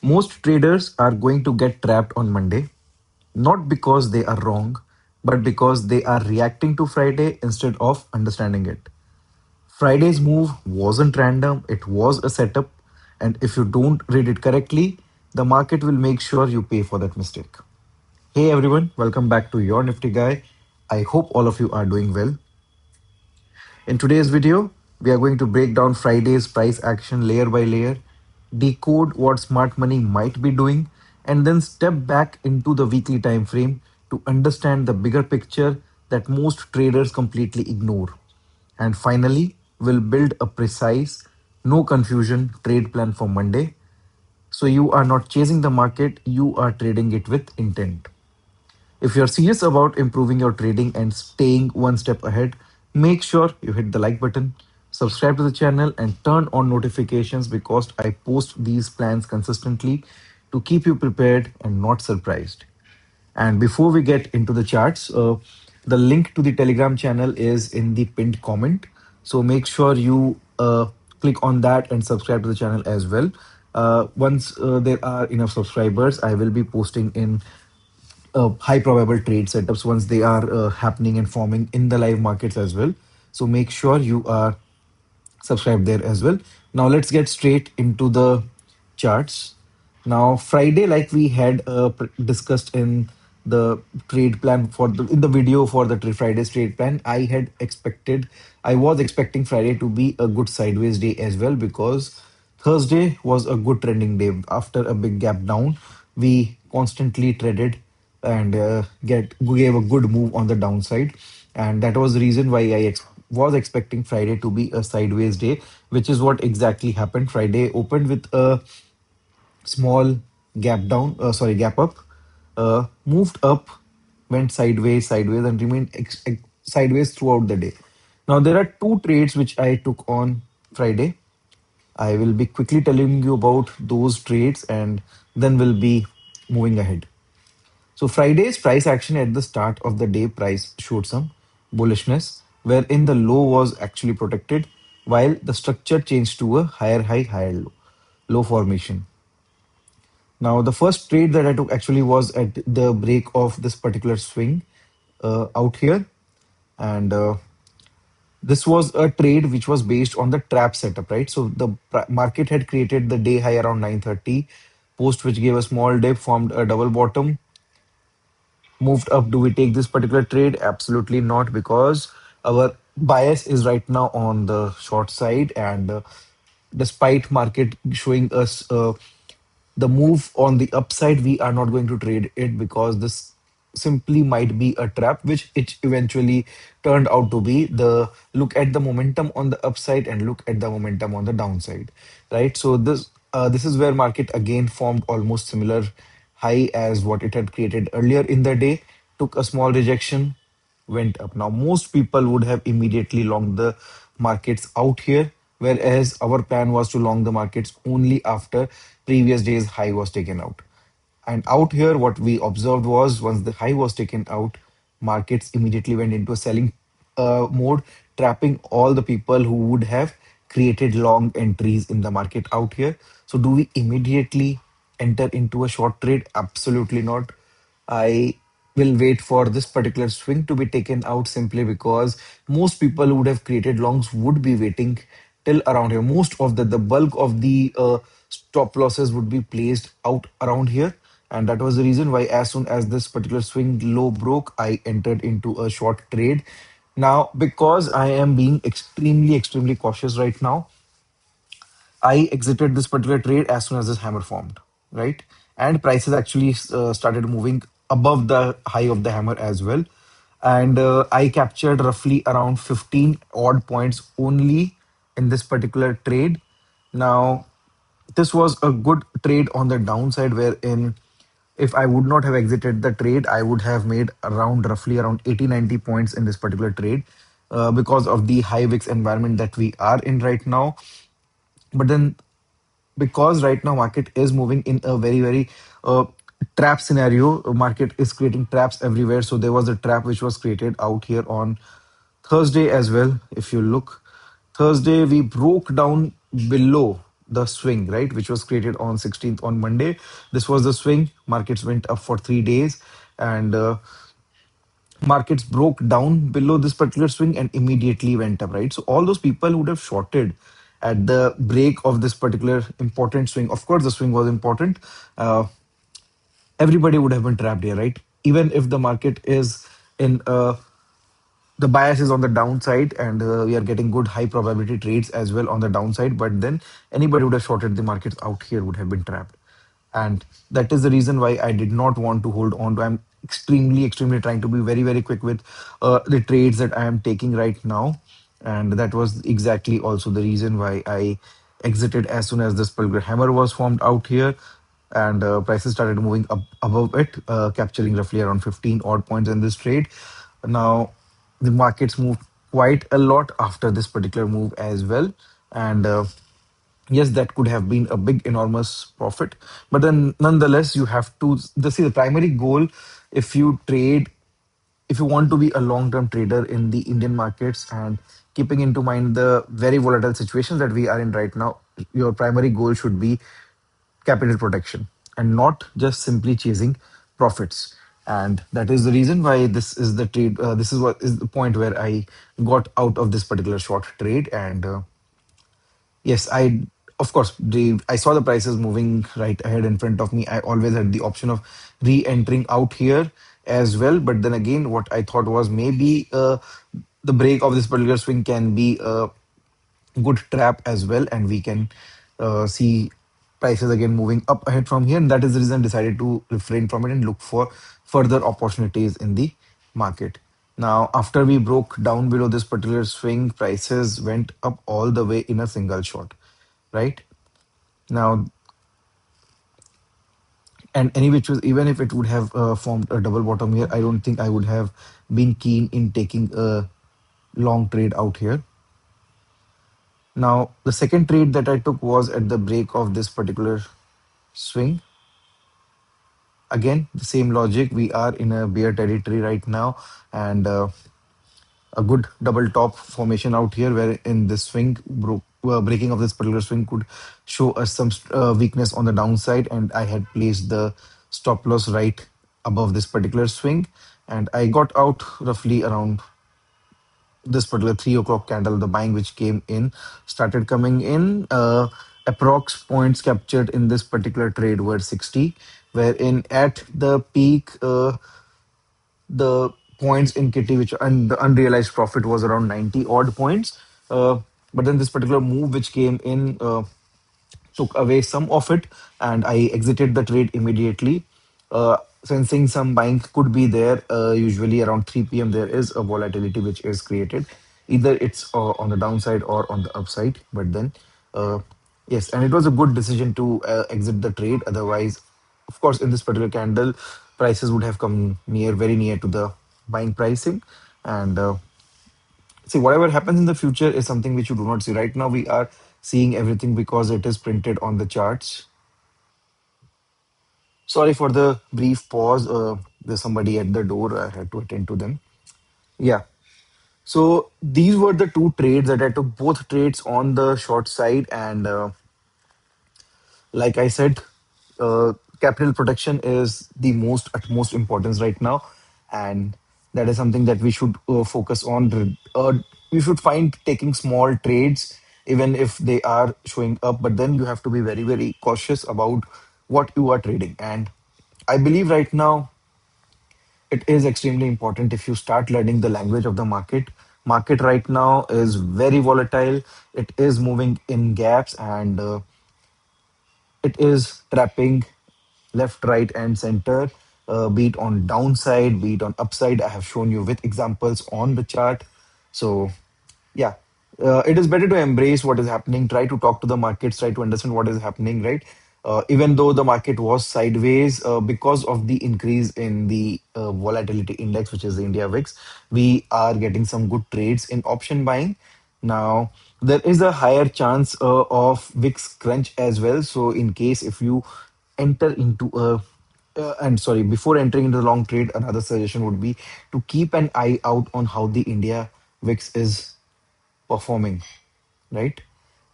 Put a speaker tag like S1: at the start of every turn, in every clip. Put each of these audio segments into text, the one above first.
S1: Most traders are going to get trapped on Monday, not because they are wrong, but because they are reacting to Friday instead of understanding it. Friday's move wasn't random, it was a setup, and if you don't read it correctly, the market will make sure you pay for that mistake. Hey everyone, welcome back to Your Nifty Guy. I hope all of you are doing well. In today's video, we are going to break down Friday's price action layer by layer, decode what smart money might be doing, and then step back into the weekly time frame to understand the bigger picture that most traders completely ignore. And finally, we'll build a precise, no confusion trade plan for Monday. So you are not chasing the market, you are trading it with intent. If you're serious about improving your trading and staying one step ahead, make sure you hit the like button, subscribe to the channel, and turn on notifications because I post these plans consistently to keep you prepared and not surprised. And before we get into the charts, the link to the Telegram channel is in the pinned comment. So make sure you click on that and subscribe to the channel as well. Once there are enough subscribers, I will be posting in high probable trade setups once they are happening and forming in the live markets as well. So make sure you are subscribed there as well. Now let's get straight into the charts. Now Friday, like we had discussed in the trade plan for in the video for the Friday's trade plan, I was expecting Friday to be a good sideways day as well because Thursday was a good trending day. After a big gap down, we constantly traded and get gave a good move on the downside, and that was the reason why was expecting Friday to be a sideways day, which is what exactly happened. Friday opened with a small gap up, moved up, went sideways, and remained sideways throughout the day. Now there are two trades which I took on Friday. I will be quickly telling you about those trades and then we'll be moving ahead. So Friday's price action at the start of the day price showed some bullishness, wherein the low was actually protected, while the structure changed to a higher high, higher low formation. Now, the first trade that I took actually was at the break of this particular swing out here, and this was a trade which was based on the trap setup, right? So the market had created the day high around 9:30, post which gave a small dip, formed a double bottom, moved up. Do we take this particular trade? Absolutely not, because our bias is right now on the short side, and despite market showing us the move on the upside, we are not going to trade it because this simply might be a trap, which it eventually turned out to be. The look at the momentum on the upside and look at the momentum on the downside, right? So this is where market again formed almost similar high as what it had created earlier in the day, took a small rejection, went up. Now, most people would have immediately longed the markets out here, whereas our plan was to long the markets only after previous day's high was taken out. And out here, what we observed was once the high was taken out, markets immediately went into a selling mode, trapping all the people who would have created long entries in the market out here. So, do we immediately enter into a short trade? Absolutely not. I will wait for this particular swing to be taken out simply because most people who would have created longs would be waiting till around here. Most of the bulk of the stop losses would be placed out around here. And that was the reason why, as soon as this particular swing low broke, I entered into a short trade. Now, because I am being extremely cautious right now, I exited this particular trade as soon as this hammer formed, right? And prices actually started moving above the high of the hammer as well. And I captured roughly around 15 odd points only in this particular trade. Now, this was a good trade on the downside, wherein if I would not have exited the trade, I would have made around roughly around 80-90 points in this particular trade because of the high VIX environment that we are in right now. But then because right now market is moving in a very uh, trap scenario, market is creating traps everywhere. So there was a trap which was created out here on Thursday as well. If you look, Thursday we broke down below the swing, right, which was created on 16th on Monday. This was the swing. Markets went up for 3 days, and markets broke down below this particular swing and immediately went up, right? So all those people who would have shorted at the break of this particular important swing, of course, the swing was important. Everybody would have been trapped here, right? Even if the market is in the bias is on the downside, and we are getting good high probability trades as well on the downside, but then anybody would have shorted the markets out here would have been trapped. And that is the reason why I did not want to hold on to. I'm extremely trying to be very quick with the trades that I am taking right now, and that was exactly also the reason why I exited as soon as this particular hammer was formed out here, and prices started moving up above it, capturing roughly around 15 odd points in this trade. Now, the markets moved quite a lot after this particular move as well, and yes, that could have been a big, enormous profit. But then, nonetheless, you have to see the primary goal. If you trade, if you want to be a long-term trader in the Indian markets, and keeping into mind the very volatile situations that we are in right now, your primary goal should be capital protection and not just simply chasing profits. And that is the reason why this is the trade. This is what is the point where I got out of this particular short trade. And yes, of course, I saw the prices moving right ahead in front of me. I always had the option of re-entering out here as well. But then again, what I thought was maybe the break of this particular swing can be a good trap as well, and we can see prices again moving up ahead from here. And that is the reason I decided to refrain from it and look for further opportunities in the market. Now, after we broke down below this particular swing, prices went up all the way in a single shot, right? Now, and any which was, even if it would have formed a double bottom here, I don't think I would have been keen in taking a long trade out here. Now, the second trade that I took was at the break of this particular swing. Again, the same logic. We are in a bear territory right now, and a good double top formation out here, where in this swing breaking of this particular swing could show us some weakness on the downside, and I had placed the stop loss right above this particular swing, and I got out roughly around this particular 3 o'clock candle. The buying which came in started coming in. Approx points captured in this particular trade were 60, wherein at the peak, the points in kitty which and the unrealized profit was around 90 odd points. But then this particular move which came in took away some of it, and I exited the trade immediately, sensing some buying could be there. Usually around 3 p.m. there is a volatility which is created. Either it's on the downside or on the upside. But then, uh, yes, and it was a good decision to exit the trade. Otherwise, of course, in this particular candle, prices would have come very near to the buying pricing. And see, whatever happens in the future is something which you do not see. Right now, we are seeing everything because it is printed on the charts. Sorry for the brief pause. There's somebody at the door. I had to attend to them. Yeah. So these were the two trades that I took, both trades on the short side. And like I said, capital protection is the most utmost importance right now, and that is something that we should focus on. We should find taking small trades, even if they are showing up. But then you have to be very cautious about what you are trading. And I believe right now it is extremely important if you start learning the language of the market. Market right now is very volatile. It is moving in gaps, and it is trapping left, right, and center, be it on downside, be it on upside. I have shown you with examples on the chart. So, yeah, it is better to embrace what is happening, try to talk to the markets, try to understand what is happening, right? Even though the market was sideways because of the increase in the volatility index, which is the India VIX, we are getting some good trades in option buying. Now, there is a higher chance of VIX crunch as well. So, in case if you enter into a and sorry, before entering into the long trade, another suggestion would be to keep an eye out on how the India VIX is performing, right?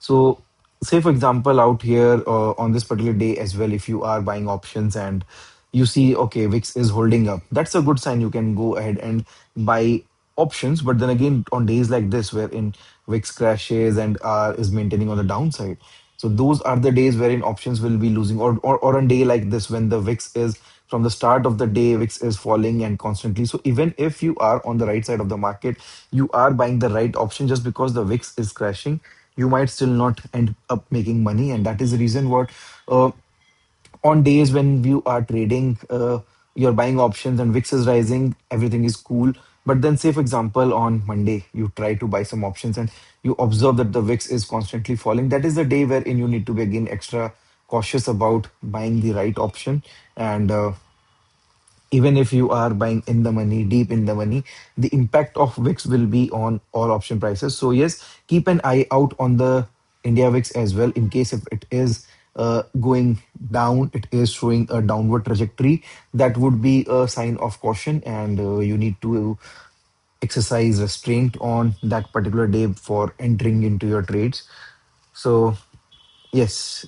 S1: So say for example out here on this particular day as well, if you are buying options and you see okay VIX is holding up, that's a good sign. You can go ahead and buy options. But then again, on days like this wherein VIX crashes and is maintaining on the downside, so those are the days wherein options will be losing. Or on day like this when the VIX is from the start of the day, VIX is falling and constantly. So even if you are on the right side of the market, you are buying the right option, just because the VIX is crashing, you might still not end up making money. And that is the reason what uh, on days when you are trading, you're buying options and VIX is rising, everything is cool. But then say for example on Monday you try to buy some options and you observe that the VIX is constantly falling, that is the day wherein you need to be again extra cautious about buying the right option. And even if you are buying in the money, deep in the money, the impact of VIX will be on all option prices. So yes, keep an eye out on the India VIX as well, in case if it is going down, it is showing a downward trajectory, that would be a sign of caution. And you need to exercise restraint on that particular day for entering into your trades. So yes,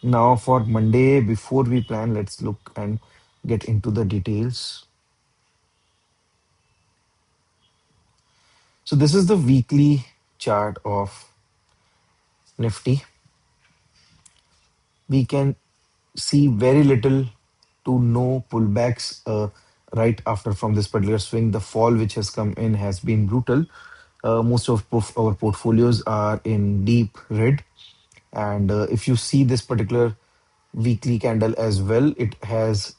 S1: now for Monday, before we plan, let's look and get into the details. So this is the weekly chart of Nifty. We can see very little to no pullbacks right after from this particular swing. The fall which has come in has been brutal. Most of our portfolios are in deep red. And if you see this particular weekly candle as well, it has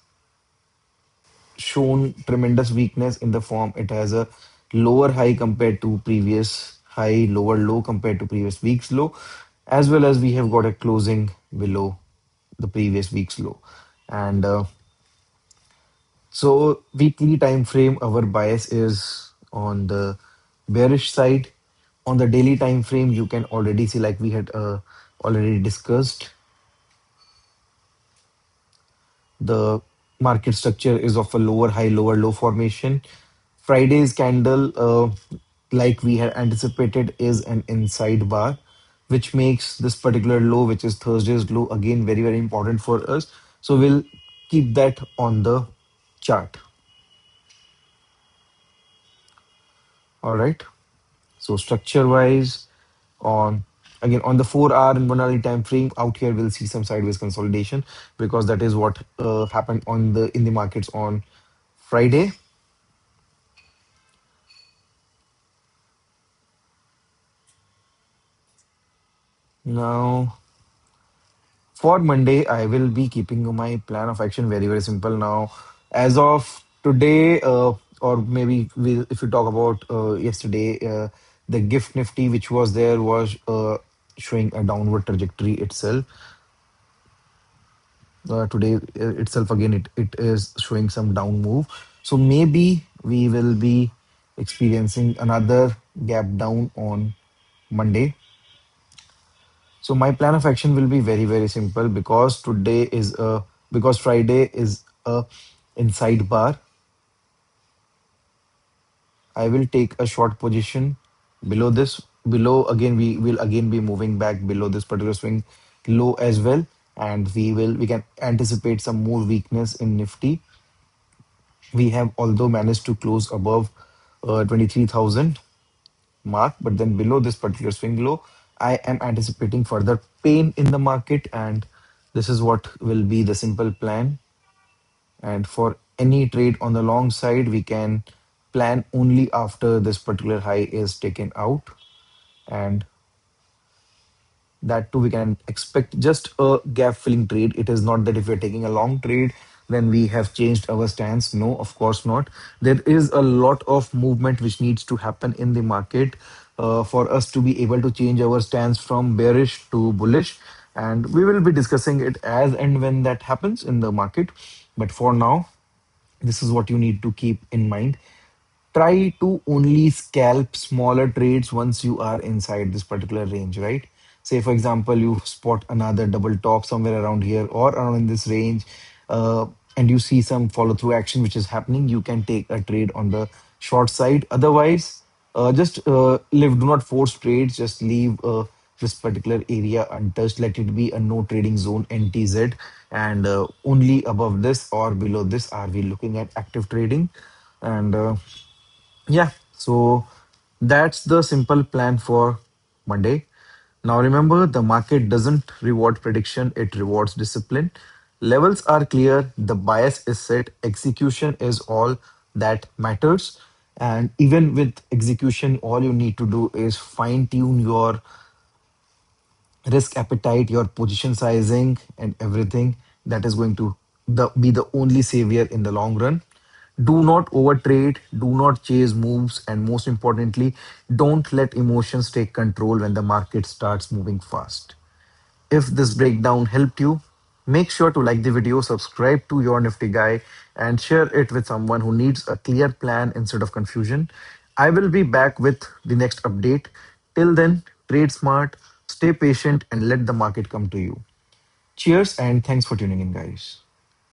S1: shown tremendous weakness in the form it has a lower high compared to previous high, lower low compared to previous week's low, as well as we have got a closing below the previous week's low. And so weekly time frame, our bias is on the bearish side. On the daily time frame, you can already see, like we had already discussed, the market structure is of a lower high, lower low formation. Friday's candle, like we had anticipated, is an inside bar, which makes this particular low, which is Thursday's low, again very, very important for us. So we'll keep that on the chart. All right. So structure wise, on again on the 4 hour and 1 hourly time frame, out here we'll see some sideways consolidation, because that is what happened on the in the markets on Friday. Now for Monday, I will be keeping my plan of action very, very simple. Now, as of today, or maybe if we talk about yesterday, the gift nifty which was there was showing a downward trajectory itself. Today itself again, it is showing some down move. So maybe we will be experiencing another gap down on Monday. So my plan of action will be very, very simple, because because Friday is a inside bar. I will take a short position below this. Below again, we will again be moving back below this particular swing low as well, and we can anticipate some more weakness in Nifty. We have although managed to close above 23,000 mark, but then below this particular swing low, I am anticipating further pain in the market, and this is what will be the simple plan. And for any trade on the long side, we can plan only after this particular high is taken out, and that too we can expect just a gap filling trade. It is not that if we're taking a long trade then we have changed our stance. No, of course not. There is a lot of movement which needs to happen in the market for us to be able to change our stance from bearish to bullish, and we will be discussing it as and when that happens in the market. But for now, this is what you need to keep in mind. Try to only scalp smaller trades once you are inside this particular range, right? Say, for example, you spot another double top somewhere around here or around in this range, uh, and you see some follow through action which is happening, you can take a trade on the short side. Otherwise, just live, do not force trades, just leave. this particular area untouched. Let it be a no trading zone NTZ, and only above this or below this are we looking at active trading. And yeah, so that's the simple plan for Monday. Now remember, the market doesn't reward prediction, it rewards discipline. Levels are clear, the bias is set, execution is all that matters. And even with execution, all you need to do is fine tune your risk appetite, your position sizing, and everything. That is going to be the only savior in the long run. Do not overtrade, do not chase moves, and most importantly, don't let emotions take control when the market starts moving fast. If this breakdown helped you, make sure to like the video, subscribe to Your Nifty Guy, and share it with someone who needs a clear plan instead of confusion. I will be back with the next update. Till then, trade smart, stay patient, and let the market come to you. Cheers, and thanks for tuning in, guys.